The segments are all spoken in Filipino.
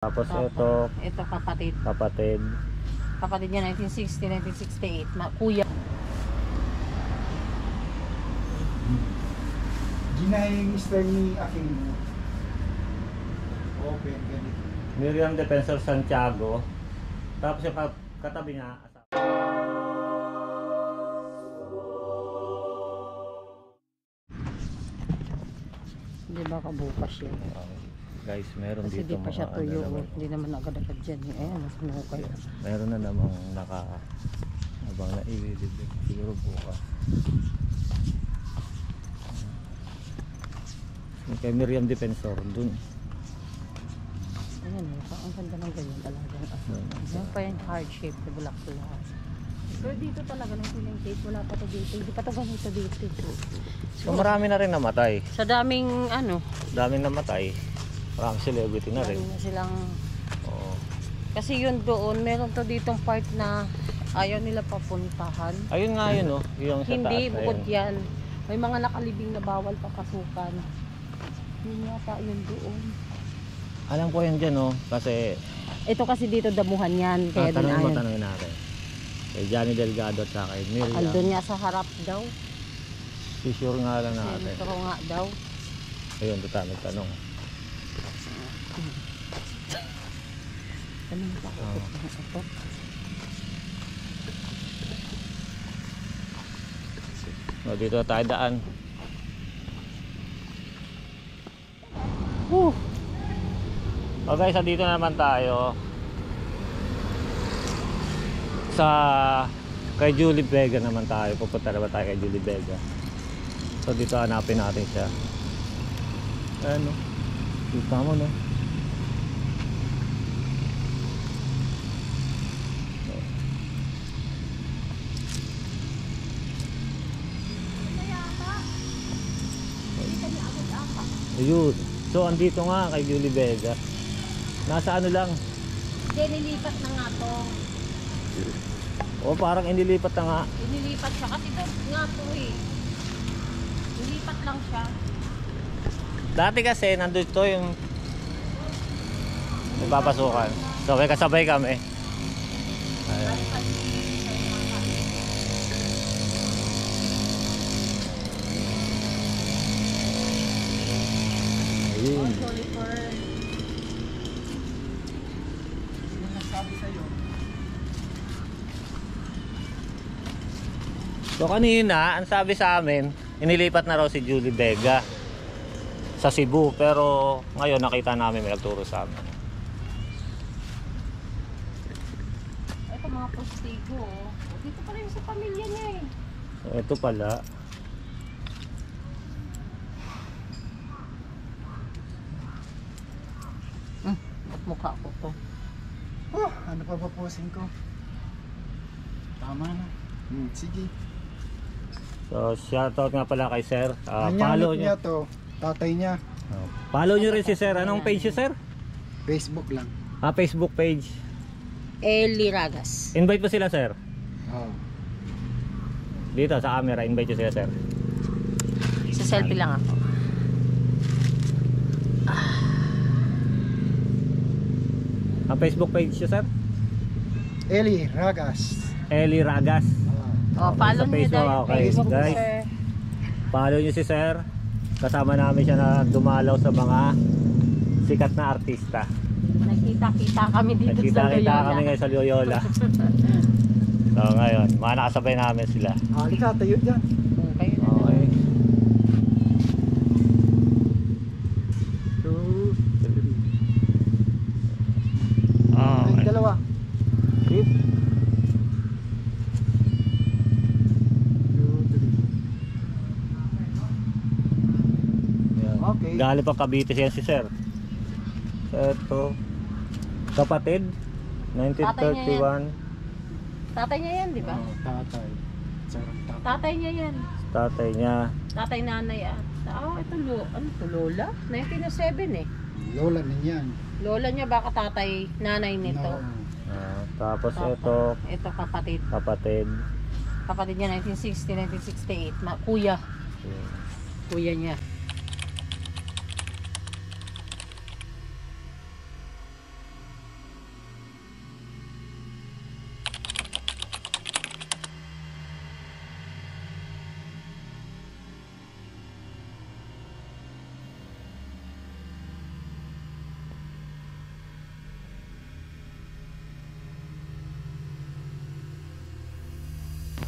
Tapos ito kapatid. Kapatid niya 1960, 1968. Kuya. Ginahing Mr. ni aking open ganito. Miriam Defensor Santiago. Tapos yung katabi niya. Hindi ba kabukas yun? Guys, meron kasi dito di pa siya tuyo. Hindi naman agad-agad dyan. Ayan, mas mahukay. Meron na namang habang naililibig. Siguro bukas. Kay Miriam Defensor dun. Ayan, ang ganda ng ganyan talagang aso. Yan pa yung heart shape na bulak-bulak. Pero dito talaga nung pinag-tape, wala pa to dito. Hindi pa to ganito dito. So marami na rin namatay. Sa daming Daming namatay. Marami celebrity na rin. Marami na silang... Oo. Kasi yun doon, meron to ditong part na ayaw nila papuntahan. Ayun nga yun, no? Yung sa Hindi, taas, bukod ayun. yan. May mga nakalibing na bawal papasukan. Yun yata yun doon. Alam ko yan dyan, no? Kasi... Ito kasi dito damuhan yan. Kaya din ayaw. Tanongin natin. Kay Johnny Delgado at saka kay Miriam. Andun nga sa harap daw. Sure nga lang natin. Sentro nga daw. Ayun, tuta, nagtanong. Anong takot na ito? So, dito tayo daan. So guys, dito na naman tayo sa kay Julie Vega naman tayo. Pupunta naman tayo kay Julie Vega. So dito hanapin natin siya. Ano? Kita mo, no? Ayun. So andito nga kay Julie Vega. Nasa ano lang? Hindi, nilipat na nga to. O parang inilipat na nga. Inilipat siya kasi doon nga to eh. Nilipat lang siya. Dati kasi nandun to yung nagpapasukan. So may kasabay kami. Ayan. Ayun. So kanina, ang sabi sa amin, inilipat na raw si Julie Vega sa Cebu, pero ngayon nakita namin may nagturo sa amin. Ito mga postigo. Dito pala yung sa pamilya niya eh. So ito pala. Mukha ko to. Ano pa paposin ko? Tama na. Sige. So shoutout nga pala kay Sir. Follow Follow niya nyo. to. Tatay niya. Follow nyo rin si Sir. Anong page si Sir? Facebook lang. Facebook page. Eli Ragas. Invite mo sila, Sir. Oh. Dito sa camera, invite nyo sila, Sir. Sa selfie lang ako. Ang Facebook page nyo, Sir? Eli Ragas. Eli Ragas. Oh, follow sa niyo Facebook, daw yung okay, Facebook ni guys. Sir. Follow nyo si Sir. Kasama namin siya na dumalaw sa mga sikat na artista. Nagkita-kita kami dito sa Nagkita-kita Loyola. kami ngayon sa Loyola. So ngayon, mga nakasabay namin sila. Halika, tayo dyan. Kayo na Okay. 2, 3. Okay. Dalawa. Sweet. 2, 3. Yan. Okay. Galing pa Cavite siya si Sir. Ito, kapatid, 1931. Tatay niya yan, di ba? Tatay. Sarap tatay. Tatay niya yan. Tatay niya. Tatay nanay at. Ito ano to, Lola? 1907 eh. Lola na yan. Lola niya baka tatay, nanay nito. No. Tapos Ito kapatid. kapatid. Kapatid niya 1960, 1968. Kuya. Kuya niya.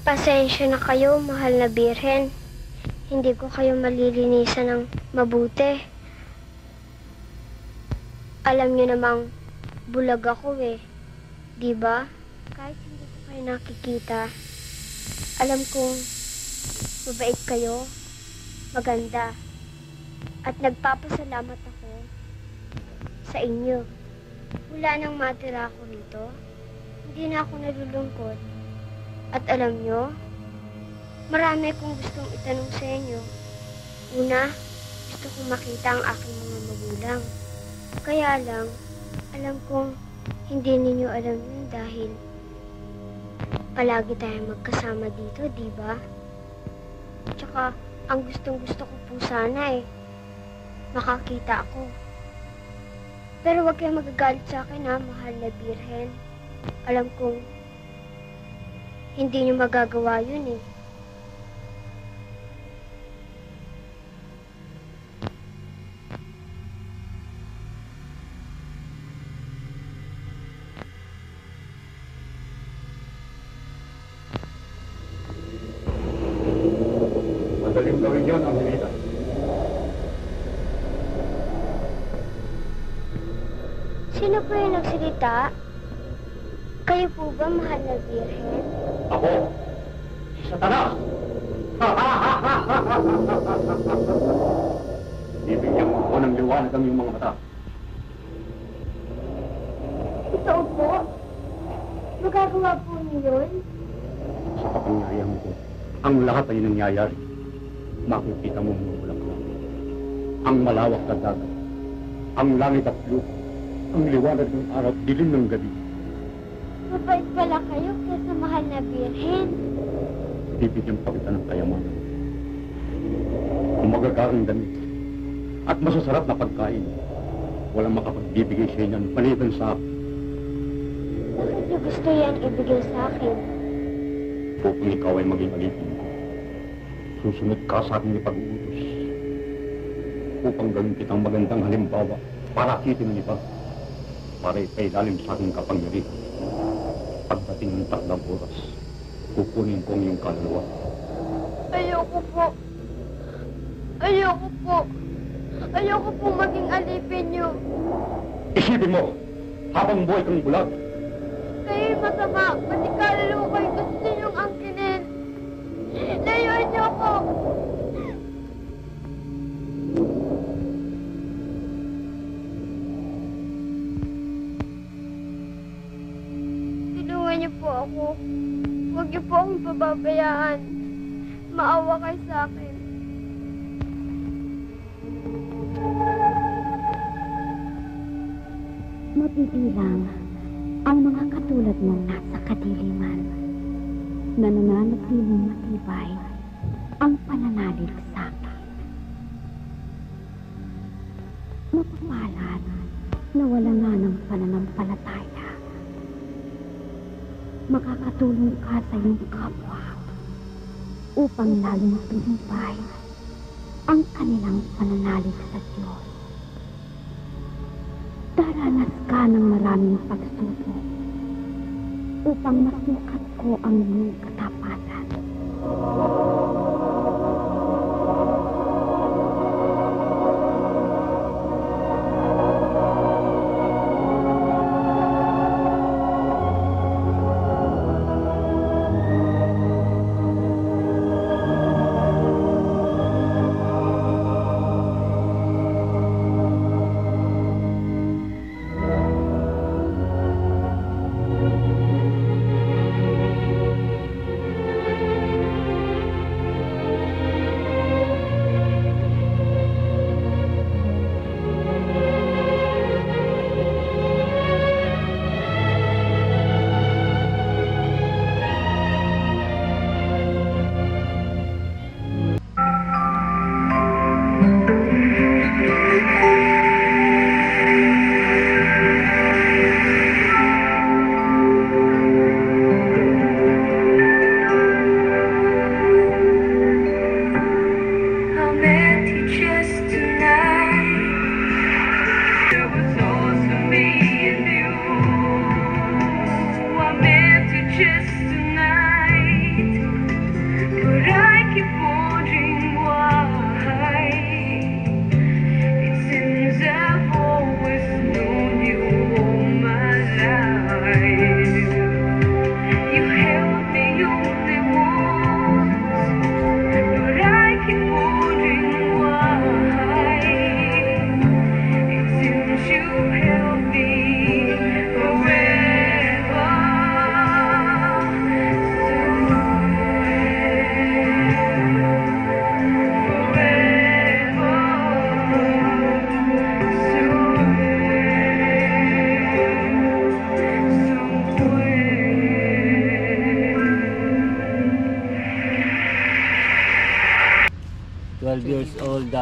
Pasensya na kayo, mahal na Birhen. Hindi ko kayo malilinisan ng mabuti. Alam niyo namang bulag ako eh. Di ba? Kahit hindi ko kayo nakikita, alam kong mabait kayo, maganda. At nagpapasalamat ako sa inyo. Wala nang matira ako rito. Hindi na ako nalulungkot. At alam nyo, marami akong gustong itanong sa inyo. Una, gusto kong makita ang aking mga magulang. Kaya lang, alam kong hindi ninyo alam yun dahil palagi tayong magkasama dito, di ba? Tsaka, ang gustong-gusto ko po sana eh, makakita ako. Pero huwag kayong magagalit sa akin ha, mahal na Birhen. Alam kong hindi niyo magagawa yun eh. Madaling gawin yun, Angelita. Sino po yung nagsalita? Kayo po ba, mahal na Birhen? Ako, si Satanas! Bibigyan mo ako ng liwanag ang iyong mga mata. Totoo po? Magagawa po niyo yun? Sa kapangyarihan ko, ang lahat ay nangyayari. Makikita mo mga bulaklak. Ang malawak na dagat. Ang langit at lupa. Ang liwanag ng araw at dilim ng gabi. Mabait pala kayo kaysa mahal na Birhen. Bibigyan pa kita ng kayamanan. Magagarang damit. At masasarap na pagkain. Walang makapagbibigay sa inyo maliban sa akin. Bakit niyo gusto yan ibigay sa akin? Upang ikaw ay maging alipin ko. Susunod ka sa aking ipag-uutos. Upang gawin kitang magandang halimbawa para akitin ng iba. Para ipailalim sa aking kapangyarihan. Pagdating ng 3 oras, kukunin ko ang iyong kaluluwa. Ayoko po. Ayoko po. Ayoko po maging alipin niyo. Isipin mo, habang buhay kang bulag, Kayo'y masama. Pati kaluluwa ko'y gusto niyong angkinin. Layuan niyo ako. Tulungan niyo po ako. Huwag niyo po akong pababayaan. Maawa kayo sa akin. Mabibilang ang mga katulad mong nasa kadiliman na nananatiling matibay ang pananalig sa akin. Mapapalad na wala nga ng pananampalataya. Makakatulong ka sa iyong kapwa upang lalong tumibay ang kanilang pananalig sa Diyos. Daranas ka ng maraming pagsubok upang masukat ko ang iyong katapatan.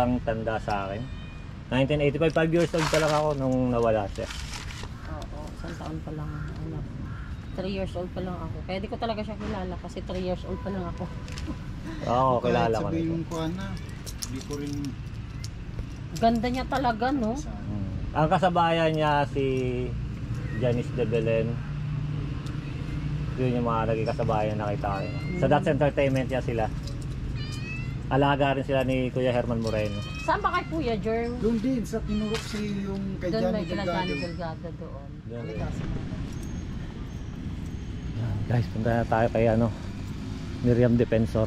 talagang tanda sa akin. 1985, 5 years old pa lang ako nung nawala siya. Oo, isang taon pa lang. Ano, 3 years old pa lang ako. Kaya di ko talaga siya kilala kasi 3 years old pa lang ako. Oo, kilala ko Kahit sabi nito. yung kuha na, hindi ko rin Ganda niya talaga, no? sa Ang kasabayan niya si Janice de Belen. Yun yung mga naging kasabayan na nakita ko. Sa That's Entertainment niya sila. Alaga rin sila ni Kuya Herman Moreno. Saan ba kay Kuya Germ? doon din sa tinurok si yung kay Doon Johnny may kila Johnny Delgado. Delgado doon. Yan. Kalikasan mo. Guys, punta na tayo kay Miriam Defensor.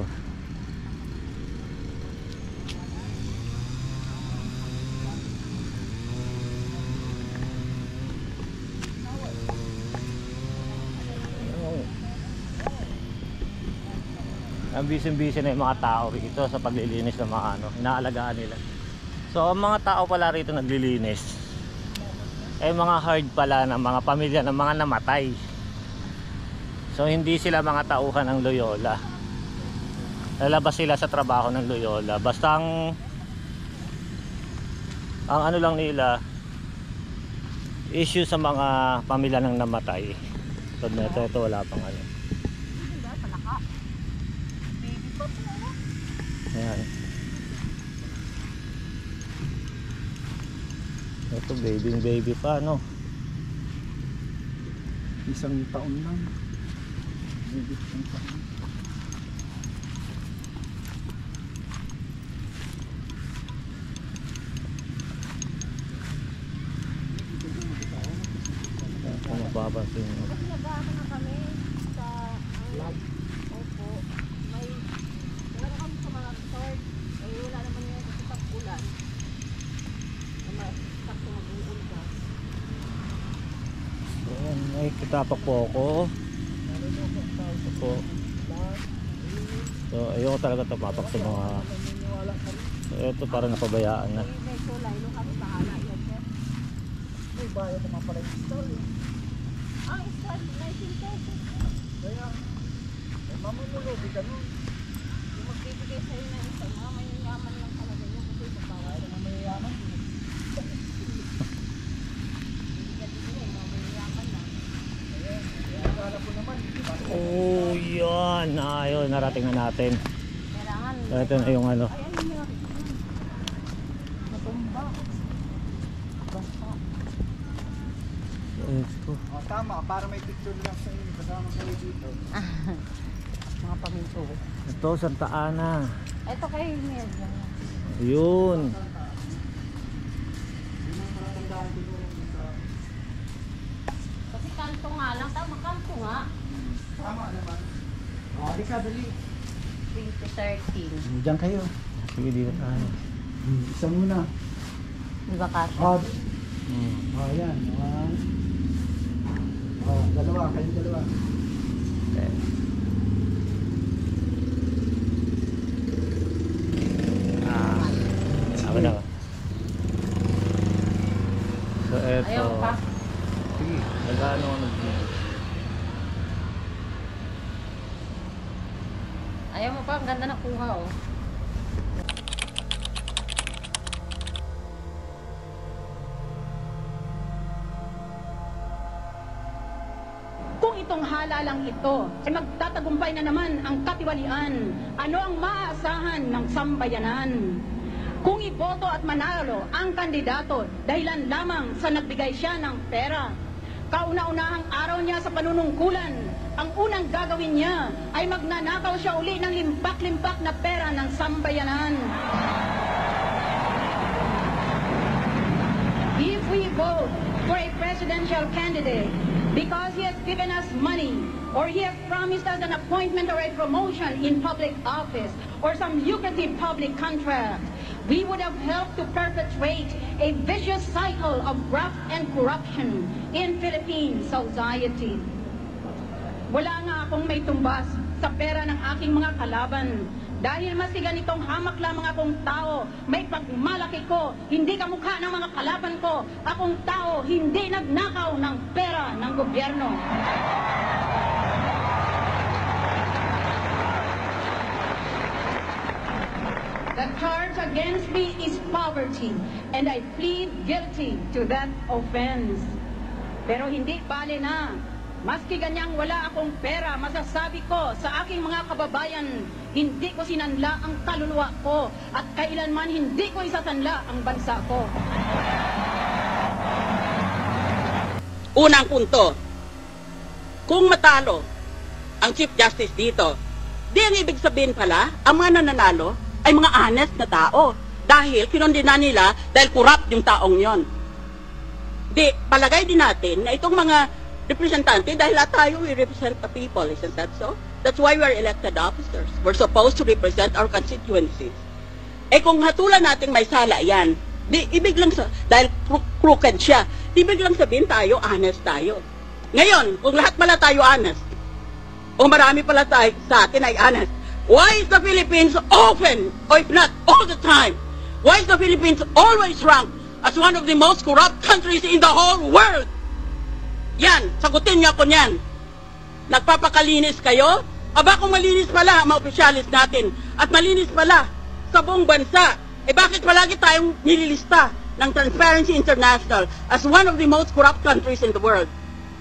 Ang busy-busy na yung mga tao rito sa paglilinis ng mga inaalagaan nila. So ang mga tao pala rito naglilinis ay mga hard pala ng mga pamilya ng mga namatay. So hindi sila mga tauhan ng Loyola. Lalabas sila sa trabaho ng Loyola. Basta ang ano lang nila, issue sa mga pamilya ng namatay. So ito wala pang ano. Ayan. Ito baby pa, no? Isang taon lang. Maybe isang taon. Kung mapapansin nyo. Nag-aaral na kami sa Opo. May meron kami sa mga resort. Eh wala naman yung kasi tag-ulan. Sakto mag-uulgas. Ayan, may kitapak po ako. Ito po. So ayoko talaga tumapak sa mga. So ito parang napabayaan na. May kulay nung kami bahala yan, sir. May bayo naman pala yung story. Ang isang 19 pesos. Kaya, mamumulobi ka nun. Yung magbibigay sa'yo na isa, mga mayayaman lang talaga yun kasi sa bawat. Kaya naman mayayaman. Bibigyan mga mayayaman lang. Kaya akala ko naman, di ba? Oh yan. Ayun, narating na natin. Kailangan. So ito na yung ano. Ay, ano yun? Matumba. Basta. Ito. Oh, tama, para may picture lang sa inyo. Kasama kayo dito. Mga paminto. Ito, Santa Ana. Ito kay Melvin. Yun. Kasi kanto nga lang. Tama, kanto nga. Tama naman. Oh, di ka, dali. 2013. Diyan kayo. Sige, dito tayo. Isa muna. Di ba kasha? Oh, Hmm. oh yan. Oh, dalawa, kayo dalawa. Okay. Ako na. So eto. Ayaw pa. Sige, nag-ano ako nag-video. Ayaw mo pa. Ang ganda na kuha, oh. Kung itong halalang ito ay magtatagumpay na naman ang katiwalian, ano ang maaasahan ng sambayanan? Kung iboto at manalo ang kandidato dahilan lamang sa nagbigay siya ng pera, kauna-unahang araw niya sa panunungkulan, ang unang gagawin niya ay magnanakaw siya uli ng limpak-limpak na pera ng sambayanan. If we vote for a presidential candidate because he has given us money or he has promised us an appointment or a promotion in public office or some lucrative public contract, we would have helped to perpetuate a vicious cycle of graft and corruption in Philippine society. Wala nga akong may tumbas sa pera ng aking mga kalaban. Dahil masigan itong hamak lamang akong tao, may pagmalaki ko, hindi kamukha ng mga kalaban ko. Akong tao, hindi nagnakaw ng pera ng gobyerno. The charge against me is poverty, and I plead guilty to that offense. Pero hindi bale na. Maski ganyang wala akong pera, masasabi ko sa aking mga kababayan, hindi ko sinanla ang kaluluwa ko at kailanman hindi ko isasanla ang bansa ko. Unang punto, kung matalo ang Chief Justice dito, di ang ibig sabihin pala, ang mga nananalo ay mga honest na tao. Dahil kinondena nila dahil corrupt yung taong yon. Di, palagay din natin na itong mga representante, dahil lahat tayo, we represent the people, isn't that so? That's why we are elected officers. We're supposed to represent our constituencies. Eh kung hatulan natin may sala yan, di, ibig lang dahil crooked siya, ibig lang sabihin tayo, honest tayo. Ngayon, kung lahat pala tayo honest, o marami pala tayo sa atin ay honest, why is the Philippines often, or if not all the time, why is the Philippines always ranked as one of the most corrupt countries in the whole world? Yan, sagutin niyo ako niyan. Nagpapakalinis kayo? Aba kung malinis pala ang mga opisyalis natin at malinis pala sa buong bansa, eh bakit palagi tayong nililista ng Transparency International as one of the most corrupt countries in the world?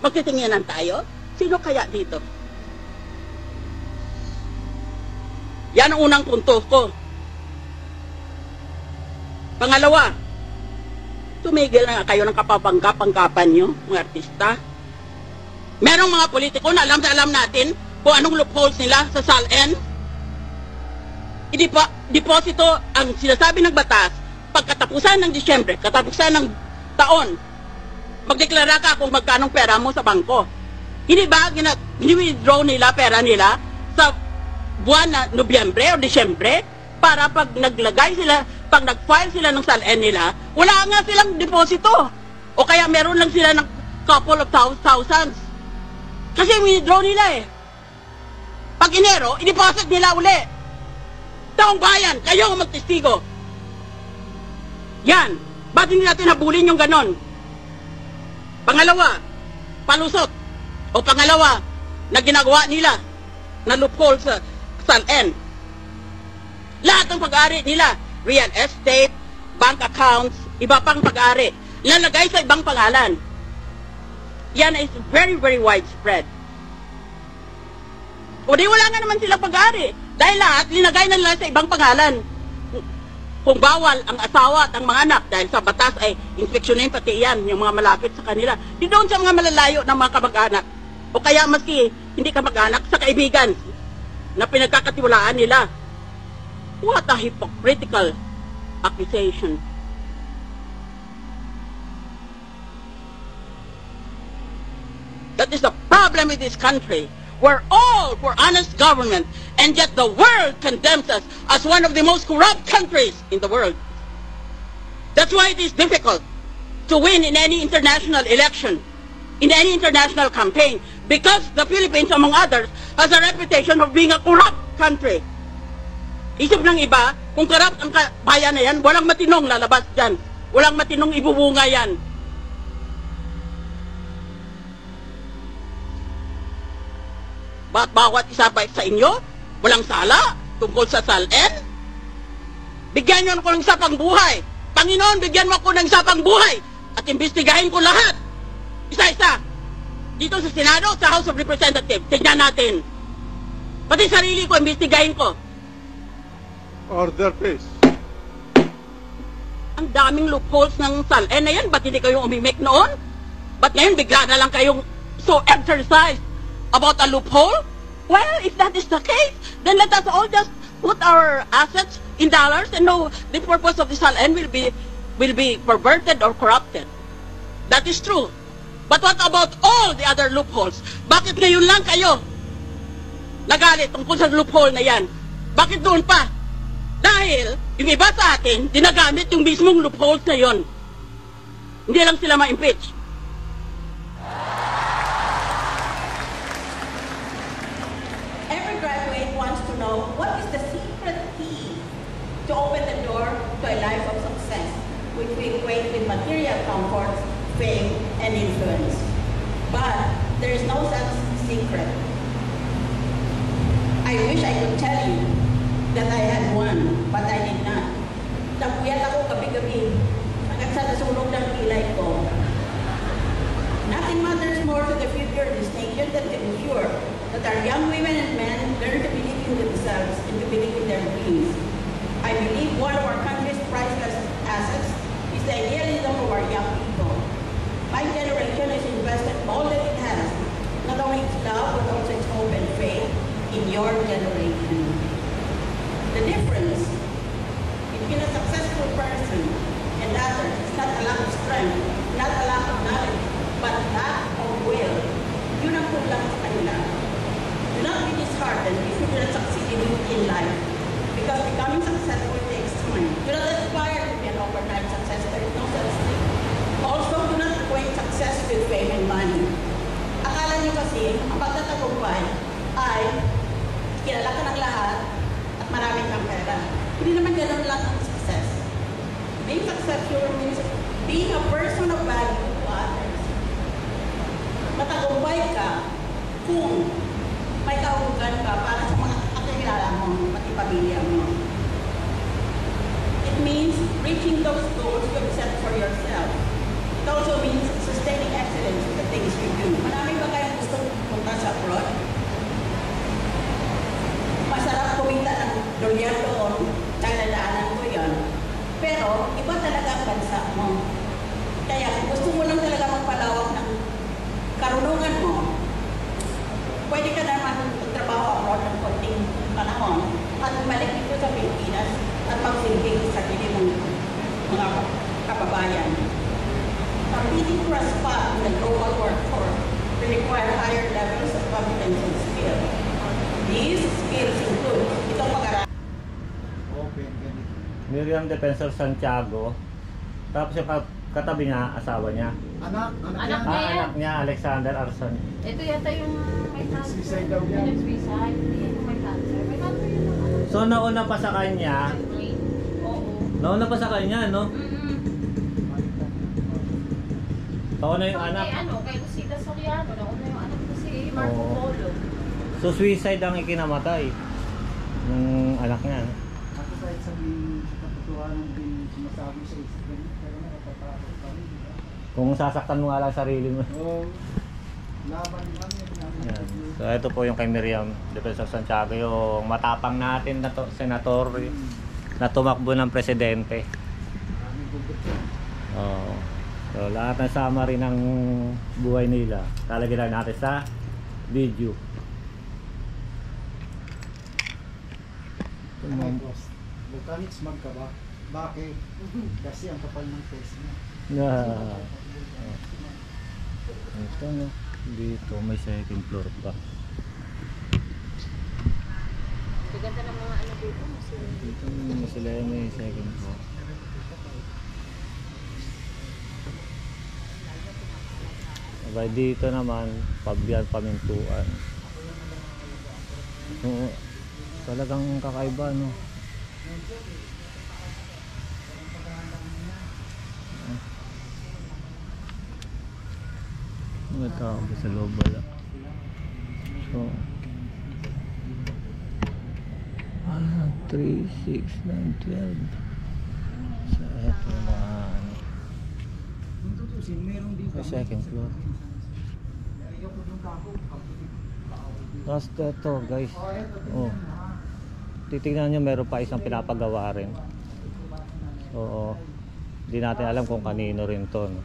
Magtitinginan tayo? Sino kaya dito? Yan ang unang punto ko. Pangalawa, tumigil na kayo ng kapapanggap-anggapan nyo, mga artista. Merong mga politiko na alam natin kung anong loopholes nila sa SALN. Deposito ang sinasabi ng batas pagkatapusan ng Disyembre, katapusan ng taon, magdeklara ka kung magkanong pera mo sa bangko. Hindi ba gini-withdraw nila pera nila sa buwan na Nobyembre o Disyembre para pag naglagay sila, pag nag-file sila ng SALN nila, wala nga silang deposito. O kaya meron lang sila ng couple of thousands. Kasi withdraw nila eh. Pag Enero, i-deposit nila uli. Taong bayan, kayo ang magtestigo. Yan. Ba't hindi natin habulin yung ganon? Pangalawa, palusot. O pangalawa, na ginagawa nila na loophole sa SALN. Lahat ng pag-aari nila, real estate, bank accounts, iba pang pag-aari, lalagay sa ibang pangalan. Yan is very, very widespread. O di wala nga naman silang pag-aari. Dahil lahat, linagay na nila sa ibang pangalan. Kung bawal ang asawa at ang mga anak, dahil sa batas ay inspeksyonin pati yan, yung mga malapit sa kanila. Di doon sa mga malalayo ng mga kamag-anak. O kaya maski hindi kamag-anak, sa kaibigan na pinagkakatiwalaan nila. What a hypocritical accusation. That is the problem with this country. We're all for honest government, and yet the world condemns us as one of the most corrupt countries in the world. That's why it is difficult to win in any international election, in any international campaign, because the Philippines, among others, has a reputation of being a corrupt country. Isip ng iba, kung corrupt ang bayan na yan, walang matinong lalabas dyan. Walang matinong ibubunga yan. Ba't bawat isa ba sa inyo walang sala tungkol sa SALN? Bigyan niyo ako ng isa pang buhay. Panginoon, bigyan mo ako ng isa pang buhay at imbestigahin ko lahat. Isa-isa. Dito sa Senado, sa House of Representatives, tignan natin. Pati sarili ko, imbestigahin ko. Order, please. Ang daming loopholes ng SALN na yan. Ba't hindi kayo umimik noon? Ba't ngayon bigla na lang kayong so exercised about a loophole? Well, if that is the case, then let us all just put our assets in dollars and know the purpose of the SALN will be perverted or corrupted. That is true. But what about all the other loopholes? Bakit ngayon lang kayo nagalit tungkol sa loophole na yan? Bakit doon pa? Dahil yung iba sa atin, dinagamit yung mismong loopholes na yon. Hindi lang sila ma-impeach. Every graduate wants to know what is the secret key to open the door to a life of success, which we equate with material comforts, fame, and influence. But there is no such secret. I wish I could tell you that I had one, but I did not. Napuyat ako gabi-gabi hanggang sa nasunog ng kilay ko. Nothing matters more to the future of this nation than to ensure that our young women and men learn to believe in themselves and to believe in their dreams. I believe one of our country's priceless assets is the idealism of our young people. My generation has invested all that it has, not only its love, but also its hope and faith in your generation. The difference between a successful person and others is not a lack of strength, not a lack of knowledge, but lack of will. Yun ang kulang sa kanila. Do not be disheartened if you do not succeed in life, because becoming successful takes time. Do not aspire to be an overnight success. There is no such thing. Also, do not equate success with fame and money. Akala niyo kasi, ang pagtatagumpay ay kilala ka ng lahat at marami kang pera. Hindi naman ganoon lang ang success. Being successful means being a person of value to others. Matagumpay ka kung may kahugan ka para sa mga kakilala mo, pati pamilya mo. It means reaching those goals you have set for yourself. It also means sustaining excellence in the things you do. Marami ba kayong gusto punta sa abroad? Masarap kumita ng dolyar doon, nagdadaanan ko yan. Pero, iba talaga ang bansa mo. Kaya, kung gusto mo lang talaga magpalawak ng karunungan mo, pwede ka naman magtrabaho abroad ng konting panahon at bumalik dito sa Pilipinas at magsilbing sa sarili mong mga kababayan. Competing for a spot in the global workforce will require higher levels of competence and skill. These skills include itong pag-aral. Miriam Defensor Santiago. Tapos yung katabi niya, asawa niya. Anak Anak niya, Alexander Arson. Ito yata yung may cancer. Suicide daw yan. Yung suicide. Hindi yung may cancer. May cancer yun ang ano. So nauna pa sa kanya, Oo. nauna pa sa kanya, no? Nauna yung anak. Kay ano, kay Lucita Soriano. Nauna yung anak ko si Marco Oo. Polo. So suicide ang ikinamatay ng anak niya, no? Ako kahit sabihin sa katotohanan din sinasabi sa isip, pero nakatatakot pa rin. Kung sasaktan mo nga lang sarili mo. So, laban lang yun. Yan. So ito po yung kay Miriam Defensor Santiago, yung matapang natin na to, senator na tumakbo ng presidente. Maraming gugot yun. Oo. So lahat ng summary ng buhay nila, talagyan lang natin sa video. Ay, boss. Volcanic smog ka ba? Bakit? Kasi ang kapal ng face mo. Ito, no? Dito may second floor pa. Ganda ng mga ano dito. Dito sila may second floor. Abay dito naman, pabyan pamintuan. Oo, talagang kakaiba, no? May tao ba sa loob wala? So 3, 6, 9, 12. So eto mga ano, Kung tutusin, meron din may second floor. Ayoko yung kako. Tapos ito guys, oh, titignan nyo meron pa isang pinapagawa rin. Oo, hindi natin alam kung kanino rin to, no?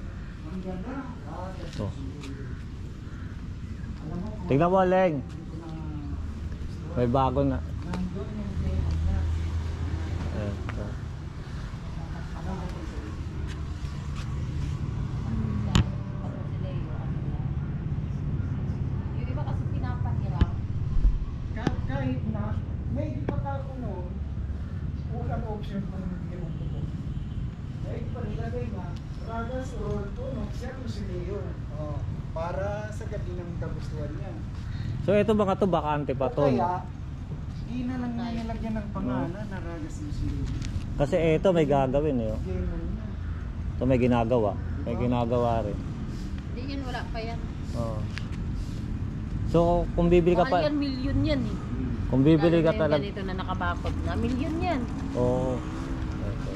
Ito. Tignan mo, Leng. May bago na. Ito. Yung iba kasi pinapahirap. Kahit na, may di pa ako noon, ulang option pa naman yung tubo. Kahit pa nilagay na, Ragas or Tuno, siya mo si Leo. Oh, para sa gabi ng kagustuhan niya. So ito mga to, bakante pa to, no? Kaya, di na lang niya nilagyan ng pangalan na Ragas mo si Leo. Kasi ito may gagawin, eh. Oh. Gamer niya. Ito may ginagawa. May ginagawa rin. Hindi yan, wala pa yan. Oo. So kung bibili ka Mahal pa, yan, milyon yan eh. kung bibili ka Lalo na yung talaga, ganito na nakabakod na, milyon yan. oo. Ito.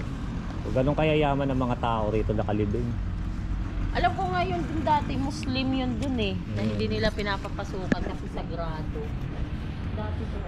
Ganun kayayaman ng mga tao rito nakalibing. Alam ko nga yun din dati, Muslim yun dun eh. Na hindi nila pinapapasukan kasi sagrado. Dati to.